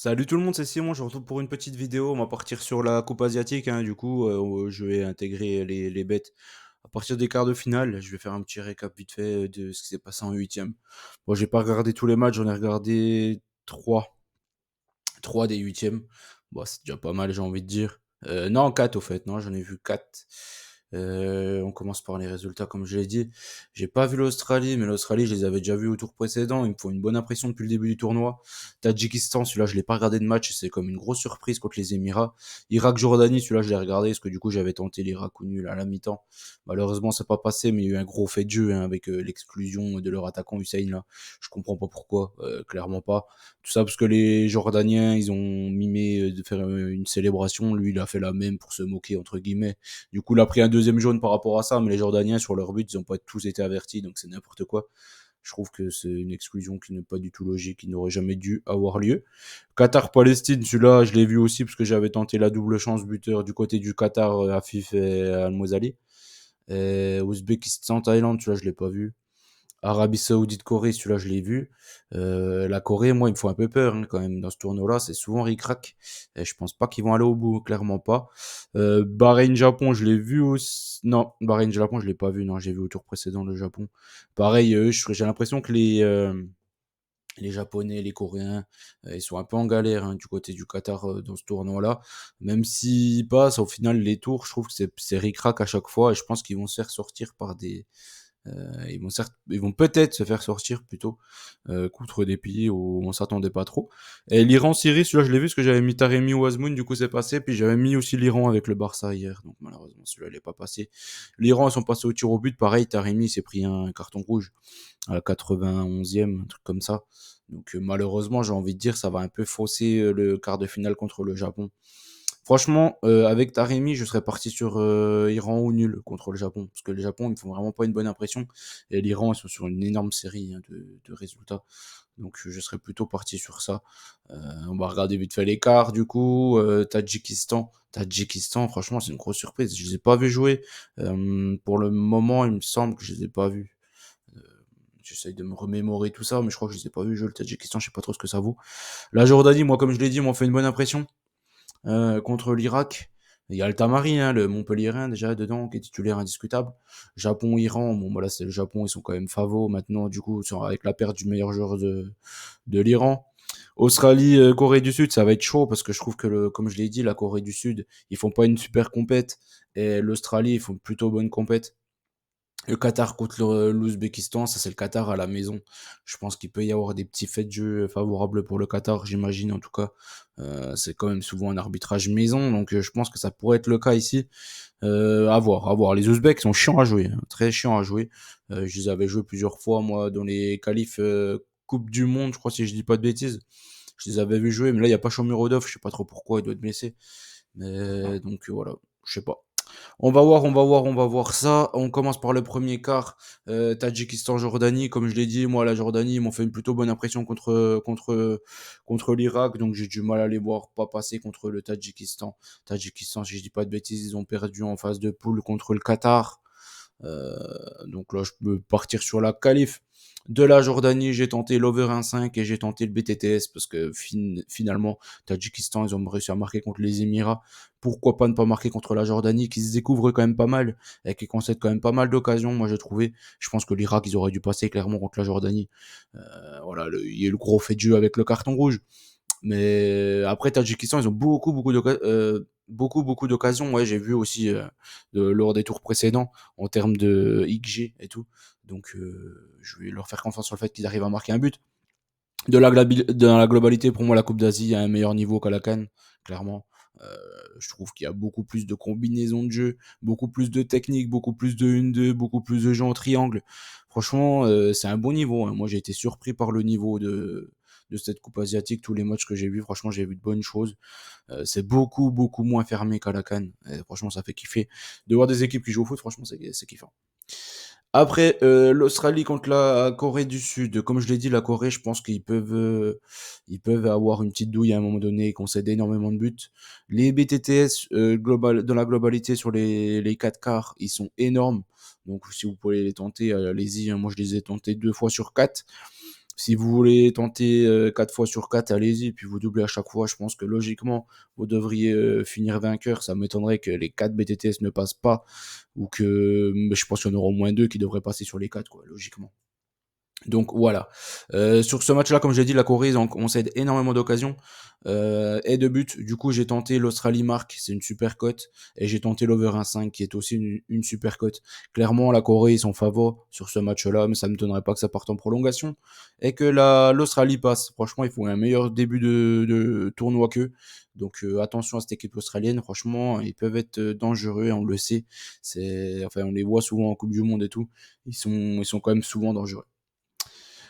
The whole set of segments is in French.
Salut tout le monde, c'est Simon, je vous retrouve pour une petite vidéo. On va partir sur la Coupe asiatique, hein, du coup, je vais intégrer les bêtes. À partir des quarts de finale, je vais faire un petit récap vite fait de ce qui s'est passé en huitième. Bon, j'ai pas regardé tous les matchs, j'en ai regardé trois des huitièmes. Bon, c'est déjà pas mal, j'ai envie de dire. Non, quatre au fait, non, j'en ai vu quatre. On commence par les résultats, comme je l'ai dit. J'ai pas vu l'Australie, mais l'Australie, je les avais déjà vus au tour précédent. Ils me font une bonne impression depuis le début du tournoi. Tadjikistan, celui-là, je l'ai pas regardé de match. C'est comme une grosse surprise contre les Émirats. Irak-Jordanie, celui-là, je l'ai regardé parce que du coup, j'avais tenté l'Irak au nul à la mi-temps. Malheureusement, ça n'a pas passé, mais il y a eu un gros fait de jeu hein, avec l'exclusion de leur attaquant Hussein là. Je comprends pas pourquoi, clairement pas. Tout ça parce que les Jordaniens, ils ont mimé de faire une célébration. Lui, il a fait la même pour se moquer entre guillemets. Du coup, il a pris un deuxième jaune par rapport à ça, mais les Jordaniens, sur leur but, ils n'ont pas tous été avertis, donc c'est n'importe quoi. Je trouve que c'est une exclusion qui n'est pas du tout logique, qui n'aurait jamais dû avoir lieu. Qatar-Palestine, celui-là, je l'ai vu aussi parce que j'avais tenté la double chance buteur du côté du Qatar, Afif et Al-Mouazali. Ouzbékistan-Thaïlande, celui-là, je l'ai pas vu. Arabie Saoudite, Corée, celui-là, je l'ai vu. La Corée, moi, il me faut un peu peur hein, quand même dans ce tournoi-là. C'est souvent ric-rac. Et je pense pas qu'ils vont aller au bout, clairement pas. Bahreïn, Japon, je l'ai vu aussi. Non, Bahreïn, Japon, je l'ai pas vu. Non, j'ai vu au tour précédent le Japon. Pareil, j'ai l'impression que les Japonais, les Coréens, ils sont un peu en galère hein, du côté du Qatar dans ce tournoi-là. Même s'ils passent, au final, les tours, je trouve que c'est ric-rac à chaque fois. Et je pense qu'ils vont se faire sortir par ils vont peut-être se faire sortir plutôt contre des pays où on s'attendait pas trop. Et l'Iran-Syrie, celui-là je l'ai vu parce que j'avais mis Taremi ou Azmoun, du coup c'est passé. Puis j'avais mis aussi l'Iran avec le Barça hier, donc malheureusement celui-là il est pas passé. L'Iran ils sont passés au tir au but, pareil Taremi s'est pris un carton rouge à la 91e, un truc comme ça. Donc malheureusement j'ai envie de dire ça va un peu fausser le quart de finale contre le Japon. Franchement, avec Taremi, je serais parti sur Iran ou nul contre le Japon. Parce que le Japon, ils me font vraiment pas une bonne impression. Et l'Iran, ils sont sur une énorme série hein, de résultats. Donc je serais plutôt parti sur ça. On va regarder vite fait l'écart du coup. Tadjikistan. Tadjikistan, franchement, c'est une grosse surprise. Je les ai pas vus jouer. Pour le moment, il me semble que je les ai pas vus. Euh, J'essaye de me remémorer tout ça, mais je crois que je les ai pas vus jouer le Tadjikistan, je sais pas trop ce que ça vaut. La Jordanie, moi, comme je l'ai dit, m'ont fait une bonne impression contre l'Irak. Il y a le Tamari, hein, le Montpellierin déjà dedans, qui est titulaire indiscutable. Japon-Iran, bon voilà, c'est le Japon, ils sont quand même favoris maintenant, du coup, avec la perte du meilleur joueur de l'Iran. Australie, Corée du Sud, ça va être chaud parce que je trouve que, comme je l'ai dit, la Corée du Sud, ils font pas une super compète et l'Australie, ils font plutôt bonne compète. Le Qatar contre l'Ouzbékistan, ça c'est le Qatar à la maison. Je pense qu'il peut y avoir des petits faits de jeu favorables pour le Qatar, j'imagine en tout cas. C'est quand même souvent un arbitrage maison, donc je pense que ça pourrait être le cas ici. À voir, à voir. Les Ouzbeks sont chiants à jouer, hein, très chiants à jouer. Je les avais joués plusieurs fois, moi, dans les qualifs Coupe du Monde, je crois, si je dis pas de bêtises. Je les avais vus jouer, mais là, il n'y a pas Shomurodov, je sais pas trop pourquoi, il doit être blessé. Mais donc voilà, je sais pas. On va voir, on va voir, on va voir ça. On commence par le premier quart. Tadjikistan-Jordanie, comme je l'ai dit, moi la Jordanie, ils m'ont fait une plutôt bonne impression contre l'Irak, donc j'ai du mal à les voir pas passer contre le Tadjikistan. Tadjikistan, si je dis pas de bêtises, ils ont perdu en phase de poule contre le Qatar. Euh, donc là, je peux partir sur la qualif. De la Jordanie, j'ai tenté l'over 1,5 et j'ai tenté le BTTS parce que finalement, Tadjikistan, ils ont réussi à marquer contre les Émirats. Pourquoi pas ne pas marquer contre la Jordanie qui se découvre quand même pas mal et qui concède quand même pas mal d'occasions, moi j'ai trouvé. Je pense que l'Irak, ils auraient dû passer clairement contre la Jordanie. Voilà, il y a eu le gros fait de jeu avec le carton rouge. Mais après, Tadjikistan, ils ont beaucoup d'occasions. Ouais, j'ai vu aussi lors des tours précédents en termes de XG et tout. Donc, je vais leur faire confiance sur le fait qu'ils arrivent à marquer un but. Dans la globalité, pour moi, la Coupe d'Asie a un meilleur niveau qu'à la CAN, clairement. Euh, je trouve qu'il y a beaucoup plus de combinaisons de jeu, beaucoup plus de techniques, beaucoup plus de 1-2, beaucoup plus de jeux en triangle. Franchement, c'est un bon niveau, hein. Moi, j'ai été surpris par le niveau de cette Coupe asiatique. Tous les matchs que j'ai vus, franchement, j'ai vu de bonnes choses. C'est beaucoup moins fermé qu'à la CAN. Et franchement, ça fait kiffer. De voir des équipes qui jouent au foot, franchement, c'est kiffant. Après, l'Australie contre la Corée du Sud. Comme je l'ai dit, la Corée, je pense ils peuvent avoir une petite douille à un moment donné et concéder énormément de buts. Les BTTS dans la globalité sur les 4 quarts, ils sont énormes. Donc si vous pouvez les tenter, allez-y, hein. Moi, je les ai tentés 2 fois sur 4. Si vous voulez tenter 4 fois sur 4, allez-y, puis vous doublez à chaque fois. Je pense que logiquement, vous devriez finir vainqueur. Ça m'étonnerait que les 4 BTTS ne passent pas, ou que mais je pense qu'il y en aura au moins 2 qui devraient passer sur les 4, quoi, logiquement. Donc voilà. Sur ce match-là, comme j'ai dit, la Corée, on cède énormément d'occasions et de buts. Du coup, j'ai tenté l'Australie marque, c'est une super cote, et j'ai tenté l'over 1,5 qui est aussi une super cote. Clairement, la Corée, ils sont favoris sur ce match-là, mais ça ne m'étonnerait pas que ça parte en prolongation et que l'Australie passe. Franchement, il faut un meilleur début de tournoi qu'eux. Donc attention à cette équipe australienne. Franchement, ils peuvent être dangereux, on le sait. Enfin, on les voit souvent en Coupe du Monde et tout. Ils sont quand même souvent dangereux.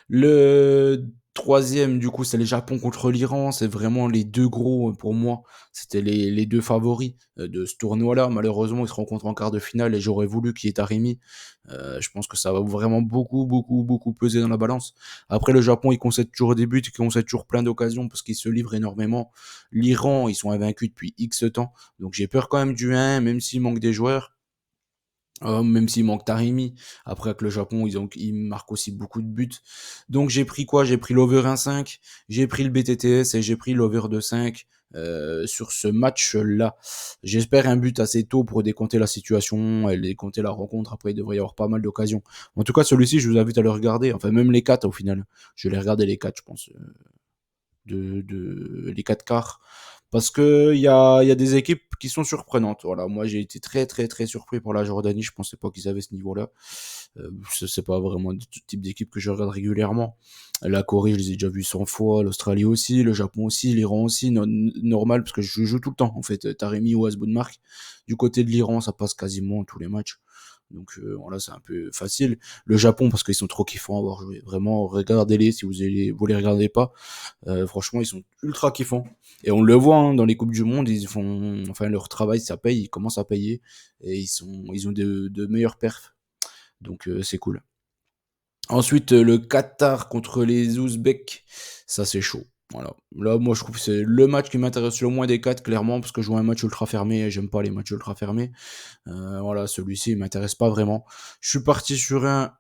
Le troisième, du coup, c'est le Japon contre l'Iran. C'est vraiment les deux gros pour moi. C'était les deux favoris de ce tournoi-là. Malheureusement, ils se rencontrent en quart de finale et j'aurais voulu qu'il y ait Taremi. Je pense que ça va vraiment beaucoup, beaucoup, beaucoup peser dans la balance. Après, le Japon, il concède toujours des buts, il concède toujours plein d'occasions parce qu'il se livre énormément. L'Iran, ils sont invaincus depuis X temps. Donc j'ai peur quand même du 1, même s'il manque des joueurs. Même s'il manque Tarimi, après avec le Japon, ils marquent aussi beaucoup de buts. Donc j'ai pris quoi? J'ai pris l'over 1,5, j'ai pris le BTTS et j'ai pris l'over 2,5 sur ce match-là. J'espère un but assez tôt pour décompter la situation et décompter la rencontre. Après, il devrait y avoir pas mal d'occasions. En tout cas, celui-ci, je vous invite à le regarder. Enfin, même les 4 au final. Je vais les regarder les 4, je pense. Les 4 quarts. Parce que il y a des équipes qui sont surprenantes. Voilà, moi j'ai été très très très surpris pour la Jordanie. Je pensais pas qu'ils avaient ce niveau-là. C'est pas vraiment le type d'équipe que je regarde régulièrement. La Corée, je les ai déjà vus 100 fois. L'Australie aussi, le Japon aussi, l'Iran aussi. Normal parce que je joue tout le temps en fait. Taremi ou Asbounmark. Du côté de l'Iran, ça passe quasiment tous les matchs. Donc voilà, c'est un peu facile. Le Japon parce qu'ils sont trop kiffants à avoir joué. Vraiment, regardez-les si vous les regardez pas. Franchement, ils sont ultra kiffants. Et on le voit dans les Coupes du Monde, enfin, leur travail, ça paye, ils commencent à payer. Et ils ont de meilleurs perfs. Donc, c'est cool. Ensuite, le Qatar contre les Ouzbeks, ça c'est chaud. Voilà. Là, moi, je trouve que c'est le match qui m'intéresse le moins des quatre, clairement, parce que je joue un match ultra fermé et j'aime pas les matchs ultra fermés. Voilà, celui-ci, il m'intéresse pas vraiment. Je suis parti sur un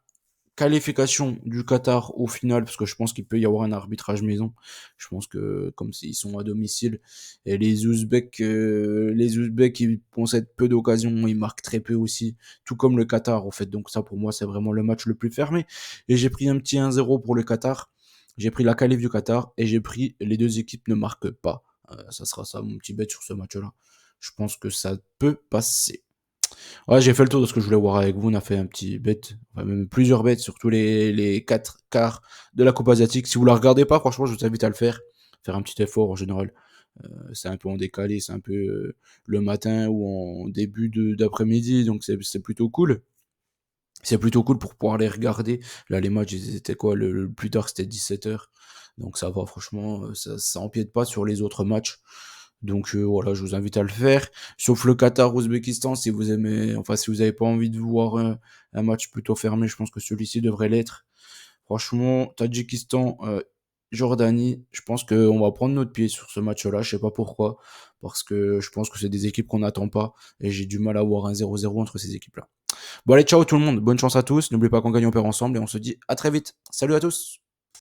qualification du Qatar au final, parce que je pense qu'il peut y avoir un arbitrage maison. Je pense que comme s'ils sont à domicile, et les Ouzbeks, ils possèdent peu d'occasions, ils marquent très peu aussi, tout comme le Qatar en fait. Donc ça pour moi c'est vraiment le match le plus fermé. Et j'ai pris un petit 1-0 pour le Qatar. J'ai pris la qualif du Qatar et j'ai pris les deux équipes ne marquent pas. Ça sera ça mon petit bet sur ce match-là. Je pense que ça peut passer. Ouais, j'ai fait le tour de ce que je voulais voir avec vous. On a fait un petit bet, enfin même plusieurs bets sur tous les 4 quarts de la Coupe asiatique. Si vous la regardez pas, franchement, je vous invite à le faire. Faire un petit effort en général. C'est un peu en décalé, c'est un peu le matin ou en début d'après-midi, donc c'est plutôt cool. C'est plutôt cool pour pouvoir les regarder. Là, les matchs, ils étaient quoi? Le plus tard, c'était 17h. Donc ça va, franchement, ça empiète pas sur les autres matchs. Donc voilà, je vous invite à le faire. Sauf le Qatar-Ouzbékistan, si vous aimez, enfin si vous n'avez pas envie de voir un match plutôt fermé, je pense que celui-ci devrait l'être. Franchement, Tadjikistan, Jordanie, je pense qu'on va prendre notre pied sur ce match-là. Je sais pas pourquoi, parce que je pense que c'est des équipes qu'on n'attend pas et j'ai du mal à voir un 0-0 entre ces équipes-là. Bon allez, ciao tout le monde, bonne chance à tous. N'oubliez pas qu'on gagne, on perd ensemble et on se dit à très vite. Salut à tous.